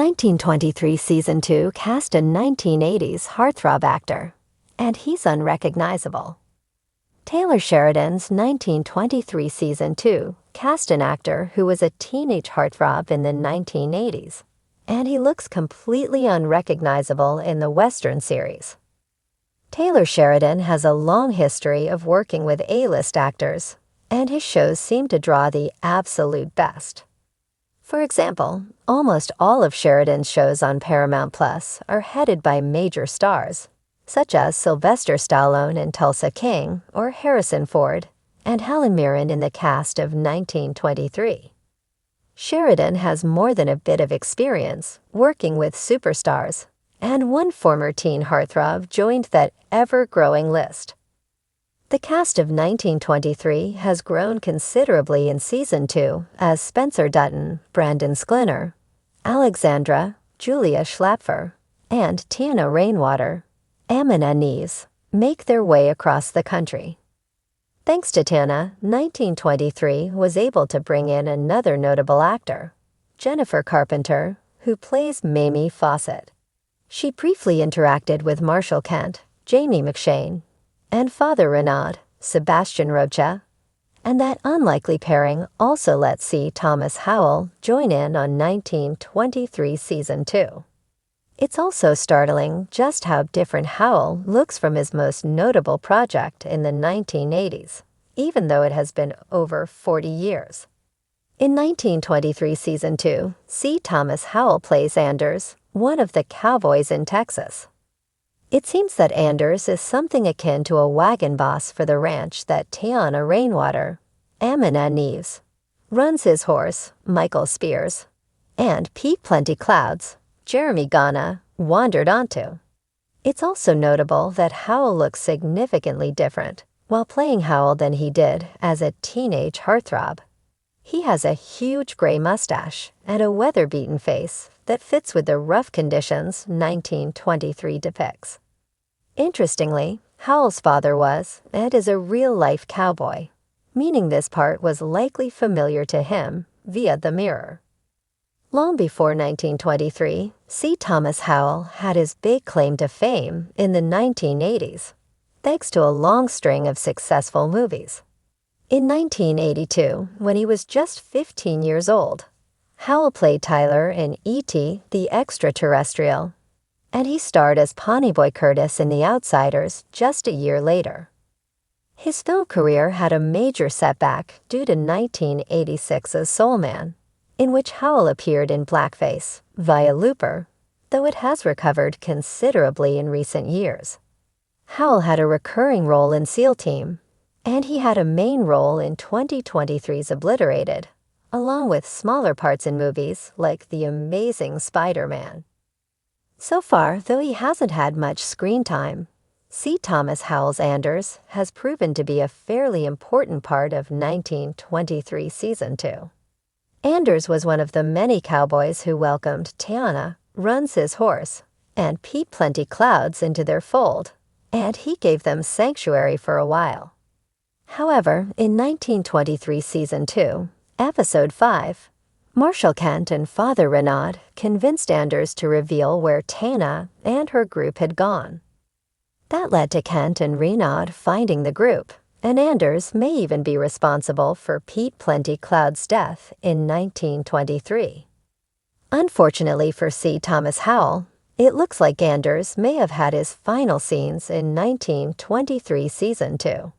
1923 Season 2 cast a 1980s heartthrob actor, and he's unrecognizable. Taylor Sheridan's 1923 Season 2 cast an actor who was a teenage heartthrob in the 1980s, and he looks completely unrecognizable in the Western series. Taylor Sheridan has a long history of working with A-list actors, and his shows seem to draw the absolute best. For example, almost all of Sheridan's shows on Paramount Plus are headed by major stars, such as Sylvester Stallone in Tulsa King or Harrison Ford and Helen Mirren in the cast of 1923. Sheridan has more than a bit of experience working with superstars, and one former teen heartthrob joined that ever-growing list. The cast of 1923 has grown considerably in Season 2 as Spencer Dutton, Brandon Sklinner, Alexandra, Julia Schlapfer, and Tiana Rainwater, Amina Neves, make their way across the country. Thanks to Tiana, 1923 was able to bring in another notable actor, Jennifer Carpenter, who plays Mamie Fawcett. She briefly interacted with Marshall Kent, Jamie McShane, and Father Renaud, Sebastian Rocha, and that unlikely pairing also let C. Thomas Howell join in on 1923 Season 2. It's also startling just how different Howell looks from his most notable project in the 1980s, even though it has been over 40 years. In 1923 Season 2, C. Thomas Howell plays Anders, one of the cowboys in Texas. It seems that Anders is something akin to a wagon boss for the ranch that Tiana Rainwater, Amina Neves, runs his horse, Michael Spears, and Pete Plenty Clouds, Jeremy Ghana, wandered onto. It's also notable that Howell looks significantly different while playing Howell than he did as a teenage heartthrob. He has a huge gray mustache and a weather-beaten face that fits with the rough conditions 1923 depicts. Interestingly, Howell's father was and is a real-life cowboy, meaning this part was likely familiar to him via The Mirror. Long before 1923, C. Thomas Howell had his big claim to fame in the 1980s, thanks to a long string of successful movies. In 1982, when he was just 15 years old, Howell played Tyler in E.T. the Extraterrestrial, and he starred as Ponyboy Curtis in The Outsiders just a year later. His film career had a major setback due to 1986's Soul Man, in which Howell appeared in blackface via Looper, though it has recovered considerably in recent years. Howell had a recurring role in SEAL Team, and he had a main role in 2023's Obliterated, along with smaller parts in movies like The Amazing Spider-Man. So far, though he hasn't had much screen time, C. Thomas Howell's Anders has proven to be a fairly important part of 1923 Season 2. Anders was one of the many cowboys who welcomed Tiana, runs his horse, and Pete Plenty Clouds into their fold, and he gave them sanctuary for a while. However, in 1923 Season 2, Episode 5, Marshall Kent and Father Renaud convinced Anders to reveal where Tana and her group had gone. That led to Kent and Renaud finding the group, and Anders may even be responsible for Pete Plenty Cloud's death in 1923. Unfortunately for C. Thomas Howell, it looks like Anders may have had his final scenes in 1923 Season 2.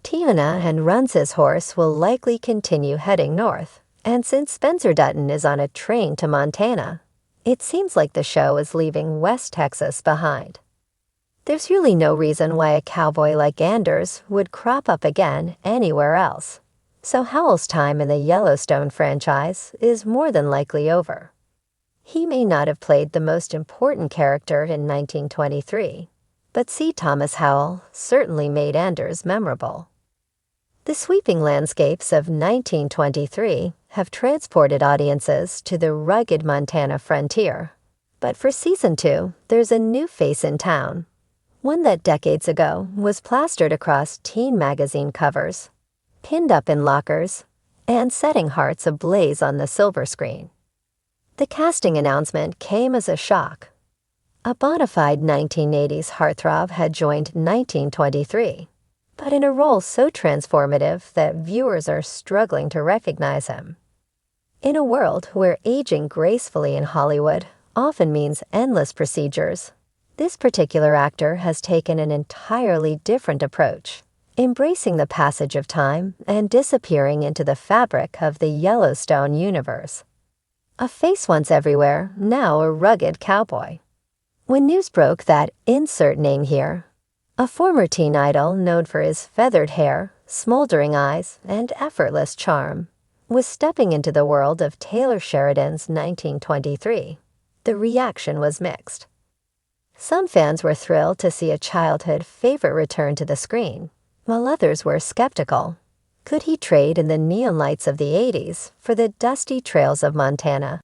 Tiana and runs his horse will likely continue heading north, and since Spencer Dutton is on a train to Montana, it seems like the show is leaving West Texas behind. There's really no reason why a cowboy like Anders would crop up again anywhere else, so Howell's time in the Yellowstone franchise is more than likely over. He may not have played the most important character in 1923, but C. Thomas Howell certainly made Anders memorable. The sweeping landscapes of 1923 have transported audiences to the rugged Montana frontier, but for Season 2, there's a new face in town, one that decades ago was plastered across teen magazine covers, pinned up in lockers, and setting hearts ablaze on the silver screen. The casting announcement came as a shock. A bona fide 1980s heartthrob had joined 1923, but in a role so transformative that viewers are struggling to recognize him. In a world where aging gracefully in Hollywood often means endless procedures, this particular actor has taken an entirely different approach, embracing the passage of time and disappearing into the fabric of the Yellowstone universe. A face once everywhere, now a rugged cowboy. When news broke that insert name here, a former teen idol known for his feathered hair, smoldering eyes, and effortless charm, was stepping into the world of Taylor Sheridan's 1923, the reaction was mixed. Some fans were thrilled to see a childhood favorite return to the screen, while others were skeptical. Could he trade in the neon lights of the 80s for the dusty trails of Montana?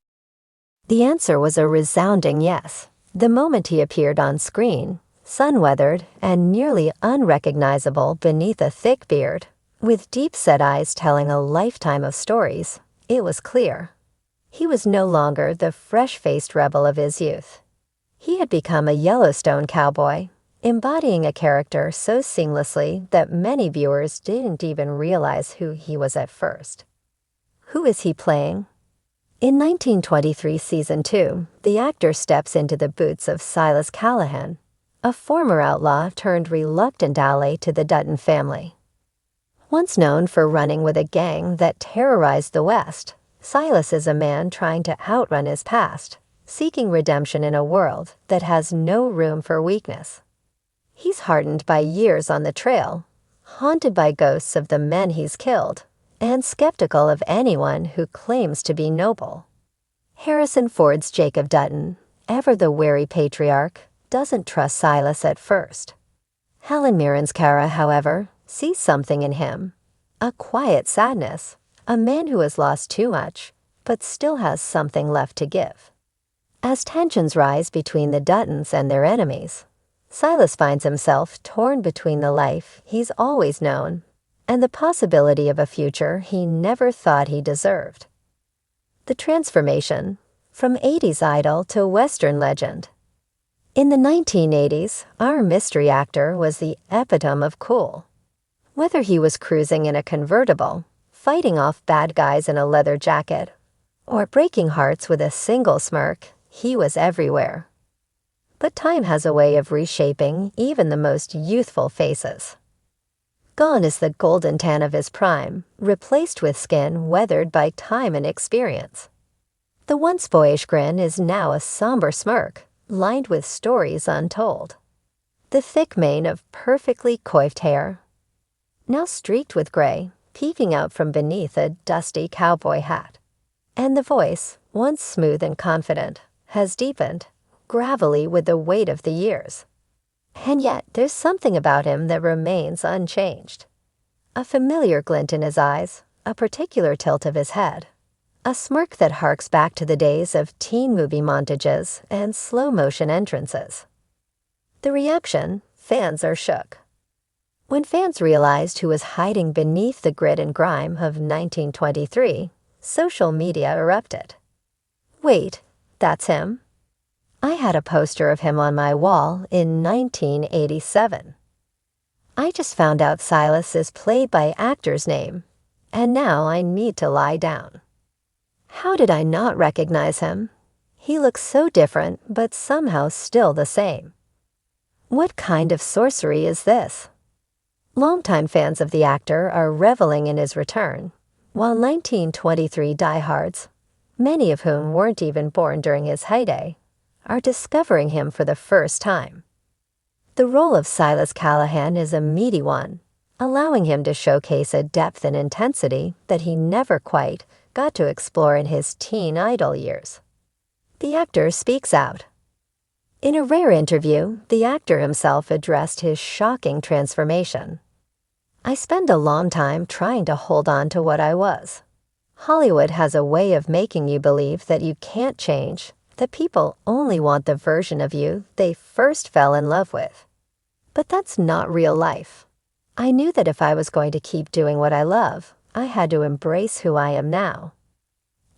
The answer was a resounding yes. The moment he appeared on screen, sun-weathered and nearly unrecognizable beneath a thick beard, with deep-set eyes telling a lifetime of stories, it was clear. He was no longer the fresh-faced rebel of his youth. He had become a Yellowstone cowboy, embodying a character so seamlessly that many viewers didn't even realize who he was at first. Who is he playing? In 1923 Season 2, the actor steps into the boots of Silas Callahan, a former outlaw turned reluctant ally to the Dutton family. Once known for running with a gang that terrorized the West, Silas is a man trying to outrun his past, seeking redemption in a world that has no room for weakness. He's hardened by years on the trail, haunted by ghosts of the men he's killed, and skeptical of anyone who claims to be noble. Harrison Ford's Jacob Dutton, ever the wary patriarch, doesn't trust Silas at first. Helen Mirren's Kara, however, sees something in him, a quiet sadness, a man who has lost too much, but still has something left to give. As tensions rise between the Duttons and their enemies, Silas finds himself torn between the life he's always known and the possibility of a future he never thought he deserved. The transformation, from 80s idol to Western legend. In the 1980s, our mystery actor was the epitome of cool. Whether he was cruising in a convertible, fighting off bad guys in a leather jacket, or breaking hearts with a single smirk, he was everywhere. But time has a way of reshaping even the most youthful faces. Gone is the golden tan of his prime, replaced with skin weathered by time and experience. The once boyish grin is now a somber smirk, lined with stories untold. The thick mane of perfectly coiffed hair, now streaked with gray, peeking out from beneath a dusty cowboy hat. And the voice, once smooth and confident, has deepened, gravelly with the weight of the years. And yet there's something about him that remains unchanged. A familiar glint in his eyes, a particular tilt of his head, a smirk that harks back to the days of teen movie montages and slow-motion entrances. The reaction, fans are shook. When fans realized who was hiding beneath the grit and grime of 1923, social media erupted. Wait, that's him? I had a poster of him on my wall in 1987. I just found out Silas is played by actor's name, and now I need to lie down. How did I not recognize him? He looks so different, but somehow still the same. What kind of sorcery is this? Longtime fans of the actor are reveling in his return, while 1923 diehards, many of whom weren't even born during his heyday, are discovering him for the first time. The role of Silas Callahan is a meaty one, allowing him to showcase a depth and intensity that he never quite got to explore in his teen idol years. The actor speaks out. In a rare interview, the actor himself addressed his shocking transformation. I spent a long time trying to hold on to what I was. Hollywood has a way of making you believe that you can't change, that people only want the version of you they first fell in love with. But that's not real life. I knew that if I was going to keep doing what I love, I had to embrace who I am now.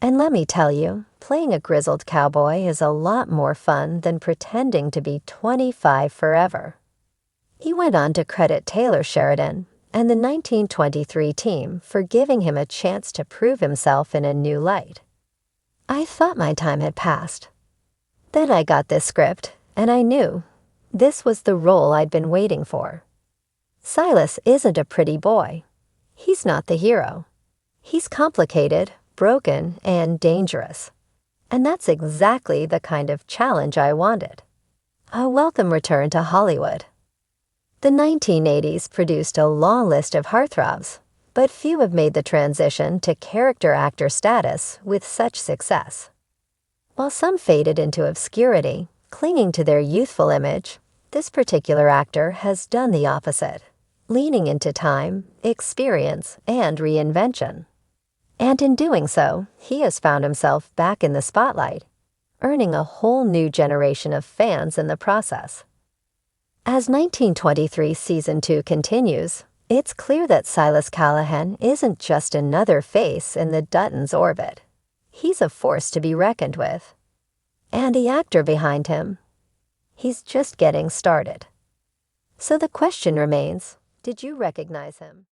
And let me tell you, playing a grizzled cowboy is a lot more fun than pretending to be 25 forever. He went on to credit Taylor Sheridan and the 1923 team for giving him a chance to prove himself in a new light. I thought my time had passed. Then I got this script, and I knew this was the role I'd been waiting for. Silas isn't a pretty boy. He's not the hero. He's complicated, broken, and dangerous. And that's exactly the kind of challenge I wanted. A welcome return to Hollywood. The 1980s produced a long list of heartthrobs, but few have made the transition to character actor status with such success. While some faded into obscurity, clinging to their youthful image, this particular actor has done the opposite, leaning into time, experience, and reinvention. And in doing so, he has found himself back in the spotlight, earning a whole new generation of fans in the process. As 1923 Season 2 continues, it's clear that Silas Callahan isn't just another face in the Duttons' orbit. He's a force to be reckoned with. And the actor behind him, he's just getting started. So the question remains, did you recognize him?